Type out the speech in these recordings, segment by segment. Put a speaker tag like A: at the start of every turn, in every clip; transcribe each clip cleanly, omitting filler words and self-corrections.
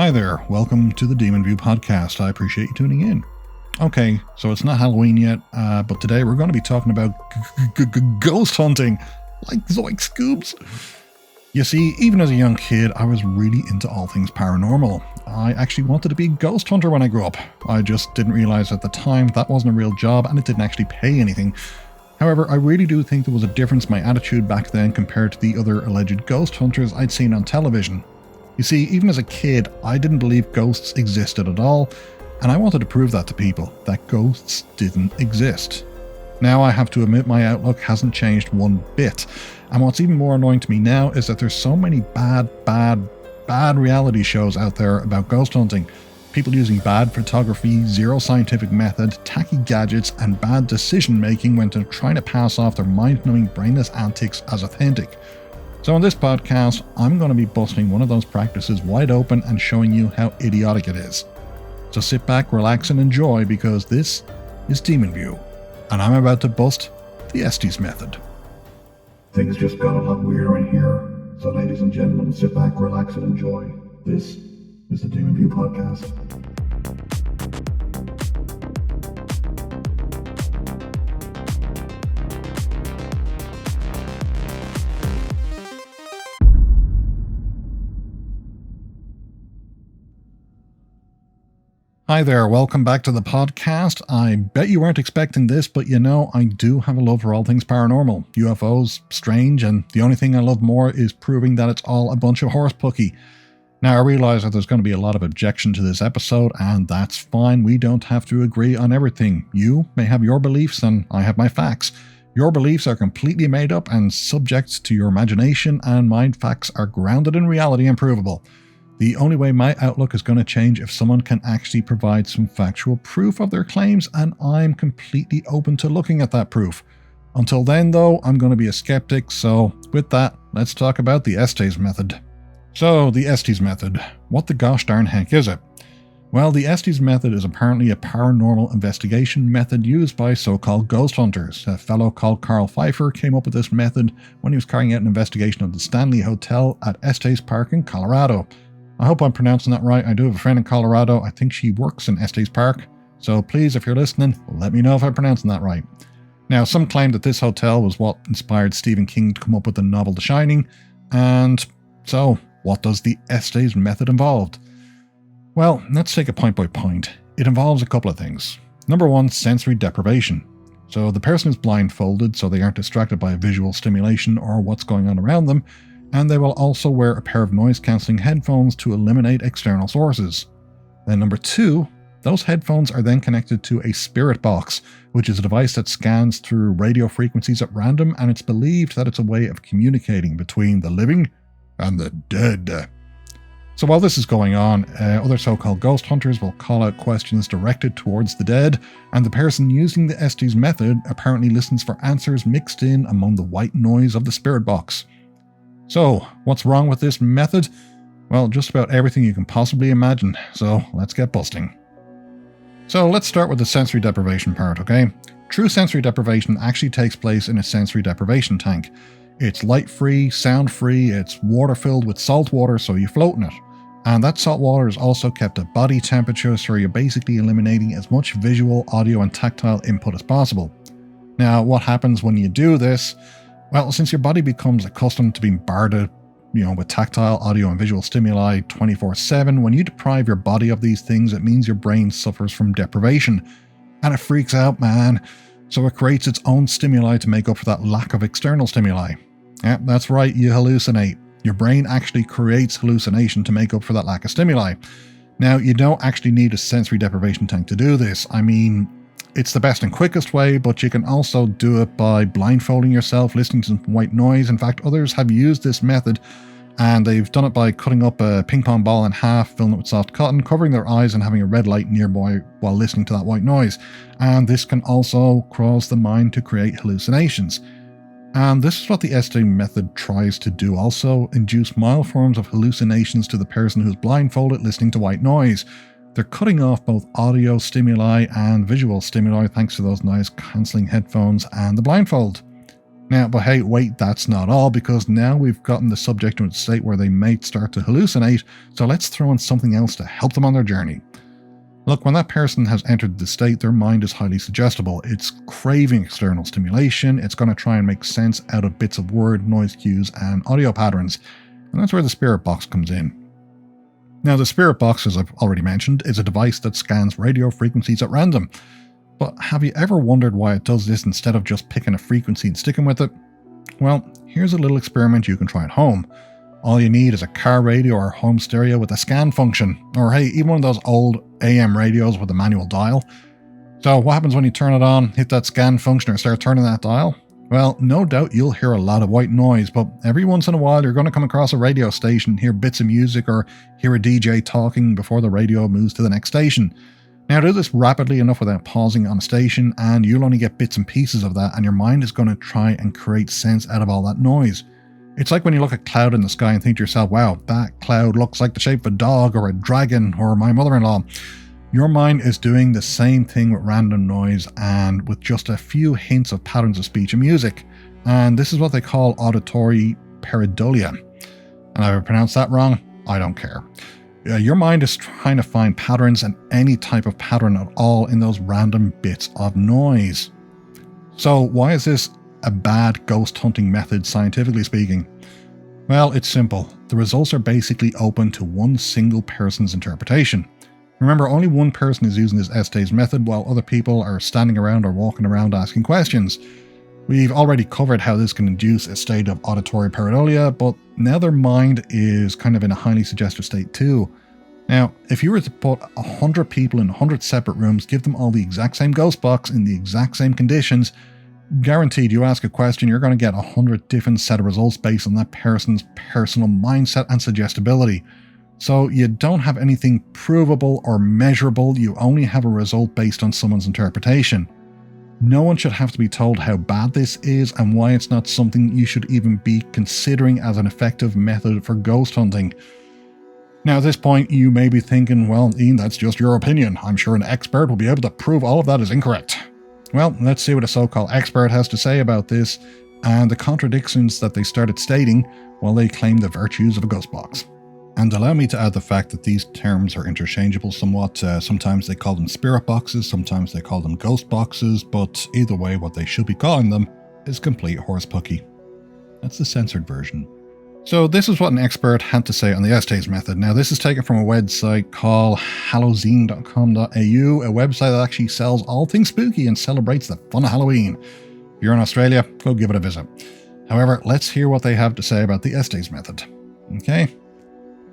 A: Hi there, welcome to the DemonView podcast. I appreciate you tuning in. Okay, so it's not Halloween yet, but today we're going to be talking about ghost hunting, like Zoink Scoops. You see, even as a young kid, I was really into all things paranormal. I actually wanted to be a ghost hunter when I grew up. I just didn't realize at the time that wasn't a real job and it didn't actually pay anything. However, I really do think there was a difference in my attitude back then compared to the other alleged ghost hunters I'd seen on television. You see, even as a kid, I didn't believe ghosts existed at all, and I wanted to prove that to people, that ghosts didn't exist. Now I have to admit my outlook hasn't changed one bit, and what's even more annoying to me now is that there's so many bad reality shows out there about ghost hunting. People using bad photography, zero scientific method, tacky gadgets, and bad decision making when they're trying to pass off their mind-numbing brainless antics as authentic. So in this podcast, I'm going to be busting one of those practices wide open and showing you how idiotic it is. So sit back, relax, and enjoy, because this is DemonView, and I'm about to bust the Estes method.
B: Things just got a lot weirder in here. So ladies and gentlemen, sit back, relax, and enjoy. This is the DemonView podcast.
A: Hi there, welcome back to the podcast. I bet you weren't expecting this, but you know, I do have a love for all things paranormal. UFOs, strange, and the only thing I love more is proving that it's all a bunch of horsepucky. Now, I realize that there's going to be a lot of objection to this episode, and that's fine. We don't have to agree on everything. You may have your beliefs, and I have my facts. Your beliefs are completely made up and subject to your imagination, and my facts are grounded in reality and provable. The only way my outlook is going to change if someone can actually provide some factual proof of their claims, and I'm completely open to looking at that proof. Until then, though, I'm going to be a skeptic, so with that, let's talk about the Estes method. So, the Estes method. What the gosh darn heck is it? Well, the Estes method is apparently a paranormal investigation method used by so-called ghost hunters. A fellow called Carl Pfeiffer came up with this method when he was carrying out an investigation of the Stanley Hotel at Estes Park in Colorado. I hope I'm pronouncing that right. I do have a friend in Colorado. I think she works in Estes Park. So please, if you're listening, let me know if I'm pronouncing that right. Now, some claim that this hotel was what inspired Stephen King to come up with the novel The Shining. And so, what does the Estes method involve? Well, let's take it point by point. It involves a couple of things. Number one, sensory deprivation. So the person is blindfolded so they aren't distracted by a visual stimulation or what's going on around them. And they will also wear a pair of noise-cancelling headphones to eliminate external sources. Then number two, those headphones are then connected to a spirit box, which is a device that scans through radio frequencies at random, and it's believed that it's a way of communicating between the living and the dead. So while this is going on, other so-called ghost hunters will call out questions directed towards the dead, and the person using the Estes method apparently listens for answers mixed in among the white noise of the spirit box. So, what's wrong with this method? Well, just about everything you can possibly imagine, so let's get busting. So let's start with the sensory deprivation part, okay? True sensory deprivation actually takes place in a sensory deprivation tank. It's light-free, sound-free, it's water-filled with salt water, so you float in it. And that salt water is also kept at body temperature, so you're basically eliminating as much visual, audio, and tactile input as possible. Now, what happens when you do this? Well, since your body becomes accustomed to being bombarded, with tactile, audio, and visual stimuli 24/7, when you deprive your body of these things, it means your brain suffers from deprivation. And it freaks out, man. So it creates its own stimuli to make up for that lack of external stimuli. Yeah, that's right, you hallucinate. Your brain actually creates hallucination to make up for that lack of stimuli. Now, you don't actually need a sensory deprivation tank to do this. I mean, it's the best and quickest way, but you can also do it by blindfolding yourself, listening to some white noise. In fact, others have used this method, and they've done it by cutting up a ping pong ball in half, filling it with soft cotton, covering their eyes and having a red light nearby while listening to that white noise. And this can also cause the mind to create hallucinations. And this is what the Estes method tries to do also, induce mild forms of hallucinations to the person who's blindfolded listening to white noise. They're cutting off both audio stimuli and visual stimuli thanks to those noise-cancelling headphones and the blindfold. Now, but hey, wait, that's not all, because now we've gotten the subject to a state where they may start to hallucinate, so let's throw in something else to help them on their journey. Look, when that person has entered the state, their mind is highly suggestible. It's craving external stimulation, it's going to try and make sense out of bits of word, noise cues, and audio patterns, and that's where the spirit box comes in. Now, the spirit box, as I've already mentioned, is a device that scans radio frequencies at random. But have you ever wondered why it does this instead of just picking a frequency and sticking with it? Well, here's a little experiment you can try at home. All you need is a car radio or home stereo with a scan function, or hey, even one of those old AM radios with a manual dial. So what happens when you turn it on, hit that scan function, or start turning that dial? Well, no doubt you'll hear a lot of white noise, but every once in a while you're going to come across a radio station, hear bits of music, or hear a DJ talking before the radio moves to the next station. Now, do this rapidly enough without pausing on a station, and you'll only get bits and pieces of that, and your mind is going to try and create sense out of all that noise. It's like when you look at a cloud in the sky and think to yourself, wow, that cloud looks like the shape of a dog or a dragon or my mother-in-law. Your mind is doing the same thing with random noise and with just a few hints of patterns of speech and music. And this is what they call auditory pareidolia. And if I pronounced that wrong, I don't care. Your mind is trying to find patterns and any type of pattern at all in those random bits of noise. So why is this a bad ghost hunting method, scientifically speaking? Well, it's simple. The results are basically open to one single person's interpretation. Remember, only one person is using this Estes method while other people are standing around or walking around asking questions. We've already covered how this can induce a state of auditory pareidolia, but now their mind is kind of in a highly suggestive state too. Now, if you were to put 100 people in 100 separate rooms, give them all the exact same ghost box in the exact same conditions, guaranteed you ask a question, you're going to get 100 different set of results based on that person's personal mindset and suggestibility. So you don't have anything provable or measurable, you only have a result based on someone's interpretation. No one should have to be told how bad this is and why it's not something you should even be considering as an effective method for ghost hunting. Now at this point you may be thinking, well Ian, that's just your opinion. I'm sure an expert will be able to prove all of that is incorrect. Well, let's see what a so-called expert has to say about this and the contradictions that they started stating while they claim the virtues of a ghost box. And allow me to add the fact that these terms are interchangeable somewhat. Sometimes they call them spirit boxes, sometimes they call them ghost boxes, but either way what they should be calling them is complete horsepucky. That's the censored version. So this is what an expert had to say on the Estes method. Now this is taken from a website called hallowzine.com.au, a website that actually sells all things spooky and celebrates the fun of Halloween. If you're in Australia, go give it a visit. However, let's hear what they have to say about the Estes method. Okay.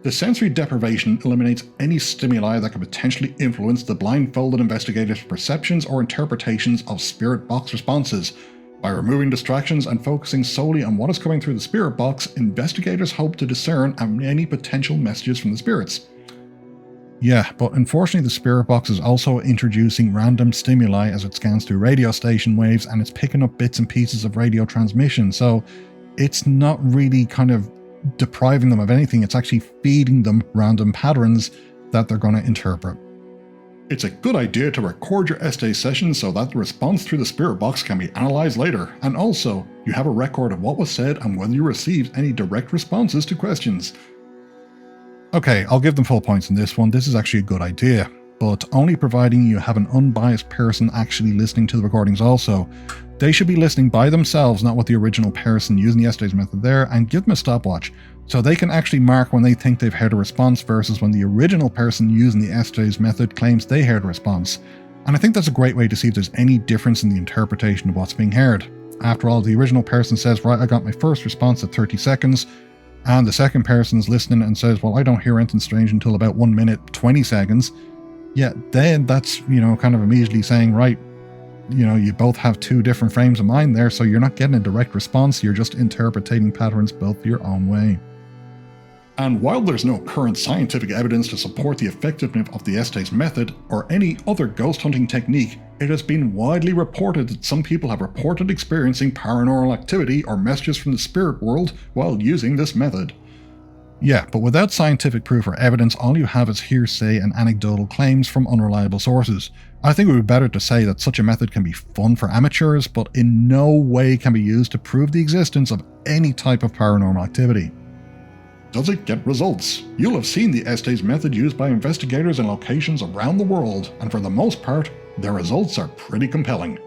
A: The sensory deprivation eliminates any stimuli that could potentially influence the blindfolded investigator's perceptions or interpretations of spirit box responses. By removing distractions and focusing solely on what is coming through the spirit box, investigators hope to discern any potential messages from the spirits. Yeah, but unfortunately the spirit box is also introducing random stimuli as it scans through radio station waves, and it's picking up bits and pieces of radio transmission, so it's not really kind of depriving them of anything, it's actually feeding them random patterns that they're going to interpret. It's a good idea to record your Estes session so that the response through the spirit box can be analysed later, and also, you have a record of what was said and whether you received any direct responses to questions. Okay, I'll give them full points on this one. This is actually a good idea, but only providing you have an unbiased person actually listening to the recordings also. They should be listening by themselves, not with the original person using the Estes method there, and give them a stopwatch, so they can actually mark when they think they've heard a response versus when the original person using the Estes method claims they heard a response. And I think that's a great way to see if there's any difference in the interpretation of what's being heard. After all, the original person says, right, I got my first response at 30 seconds, and the second person's listening and says, well, I don't hear anything strange until about 1 minute, 20 seconds. Yeah, then that's, kind of immediately saying, right, you both have two different frames of mind there, so you're not getting a direct response, you're just interpreting patterns both your own way. And while there's no current scientific evidence to support the effectiveness of the Estes method or any other ghost hunting technique, it has been widely reported that some people have reported experiencing paranormal activity or messages from the spirit world while using this method. Yeah, but without scientific proof or evidence, all you have is hearsay and anecdotal claims from unreliable sources. I think it would be better to say that such a method can be fun for amateurs, but in no way can be used to prove the existence of any type of paranormal activity.
B: Does it get results? You'll have seen the Estes method used by investigators in locations around the world, and for the most part, their results are pretty compelling.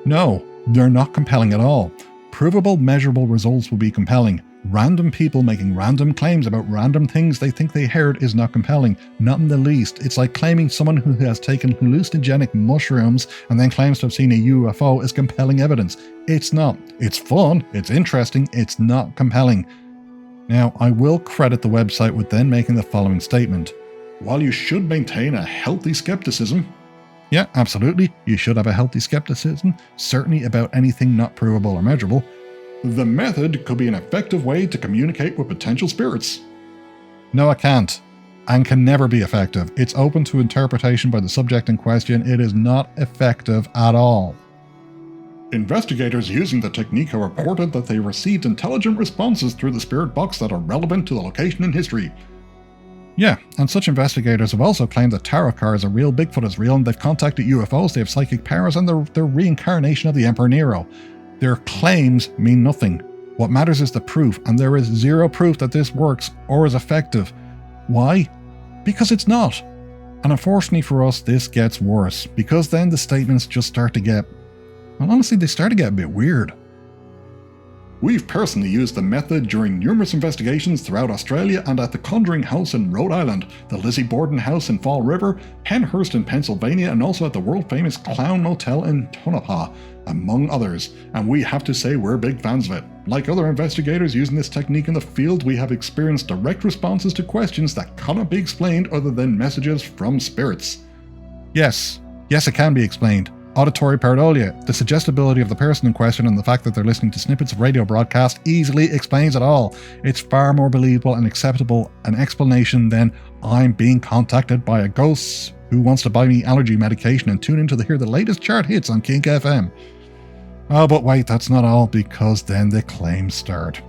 A: No, they're not compelling at all. Provable, measurable results will be compelling. Random people making random claims about random things they think they heard is not compelling, not in the least. It's like claiming someone who has taken hallucinogenic mushrooms and then claims to have seen a UFO is compelling evidence. It's not. It's fun, it's interesting, it's not compelling. Now, I will credit the website with then making the following statement.
B: While you should maintain a healthy skepticism,
A: yeah, absolutely, you should have a healthy skepticism, certainly about anything not provable or measurable.
B: the method could be an effective way to communicate with potential spirits.
A: No, it can't, and can never be effective. It's open to interpretation by the subject in question. It is not effective at all.
B: Investigators using the technique have reported that they received intelligent responses through the spirit box that are relevant to the location in history.
A: Yeah, and such investigators have also claimed that tarot cards are real, Bigfoot is real, and they've contacted UFOs, they have psychic powers, and they're reincarnation of the Emperor Nero. Their claims mean nothing. What matters is the proof, and there is zero proof that this works or is effective. Why? Because it's not. And unfortunately for us, this gets worse, because then the statements just start to get, well, honestly, they start to get a bit weird.
B: We've personally used the method during numerous investigations throughout Australia and at the Conjuring House in Rhode Island, the Lizzie Borden House in Fall River, Penhurst in Pennsylvania, and also at the world-famous Clown Motel in Tonopah, among others, and we have to say we're big fans of it. Like other investigators using this technique in the field, we have experienced direct responses to questions that cannot be explained other than messages from spirits.
A: Yes, it can be explained. Auditory pareidolia, the suggestibility of the person in question and the fact that they're listening to snippets of radio broadcast easily explains it all. It's far more believable and acceptable an explanation than I'm being contacted by a ghost who wants to buy me allergy medication and tune in to hear the latest chart hits on Kink FM. Oh, but wait, that's not all, because then the claims start.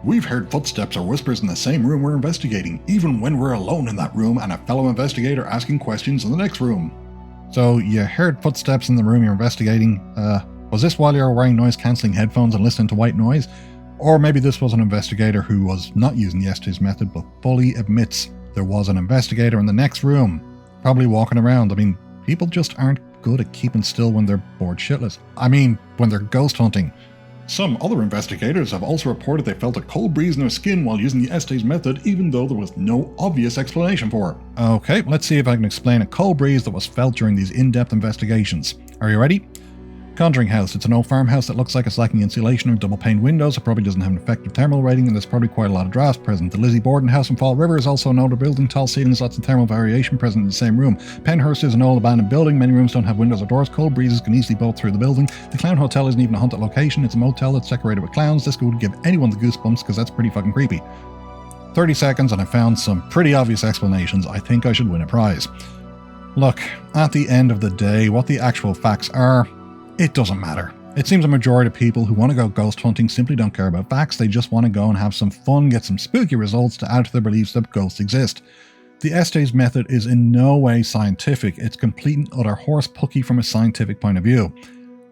B: We've heard footsteps or whispers in the same room we're investigating, even when we're alone in that room and a fellow investigator asking questions in the next room.
A: So you heard footsteps in the room you're investigating. Was this while you were wearing noise-cancelling headphones and listening to white noise? Or maybe this was an investigator who was not using the Estes method but fully admits there was an investigator in the next room, probably walking around. I mean, people just aren't good at keeping still when they're bored shitless. I mean, when they're ghost hunting.
B: Some other investigators have also reported they felt a cold breeze in their skin while using the Estes method, even though there was no obvious explanation for it.
A: Okay, let's see if I can explain a cold breeze that was felt during these in-depth investigations. Are you ready? Conjuring House. It's an old farmhouse that looks like it's lacking insulation or double-pane windows. It probably doesn't have an effective thermal rating, and there's probably quite a lot of drafts present. The Lizzie Borden House in Fall River is also an older building, tall ceilings, lots of thermal variation present in the same room. Penhurst is an old abandoned building. Many rooms don't have windows or doors. Cold breezes can easily blow through the building. The Clown Hotel isn't even a haunted location. It's a motel that's decorated with clowns. This would give anyone the goosebumps because that's pretty fucking creepy. 30 seconds and I found some pretty obvious explanations. I think I should win a prize. Look, at the end of the day, what the actual facts are, it doesn't matter. It seems a majority of people who want to go ghost hunting simply don't care about facts. They just want to go and have some fun, get some spooky results to add to their beliefs that ghosts exist. The Estes method is in no way scientific. It's complete and utter horse pucky from a scientific point of view.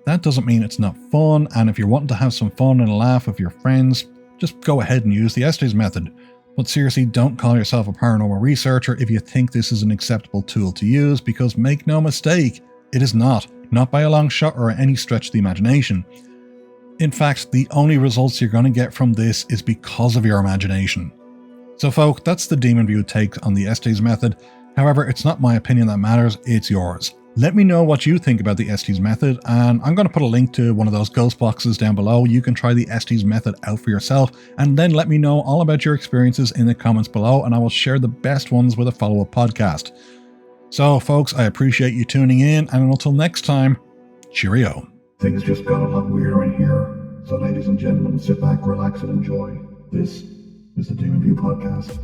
A: That doesn't mean it's not fun, and if you're wanting to have some fun and a laugh with your friends, just go ahead and use the Estes method. But seriously, don't call yourself a paranormal researcher if you think this is an acceptable tool to use, because make no mistake, it is not. Not by a long shot or any stretch of the imagination. In fact, the only results you're going to get from this is because of your imagination. So folk, that's the DemonView take on the Estes method. However, it's not my opinion that matters, it's yours. Let me know what you think about the Estes method, and I'm going to put a link to one of those ghost boxes down below. You can try the Estes method out for yourself, and then let me know all about your experiences in the comments below, and I will share the best ones with a follow-up podcast. So, folks, I appreciate you tuning in, and until next time, cheerio.
B: Things just got a lot weirder in here. So ladies and gentlemen, sit back, relax, and enjoy. This is the DemonView Podcast.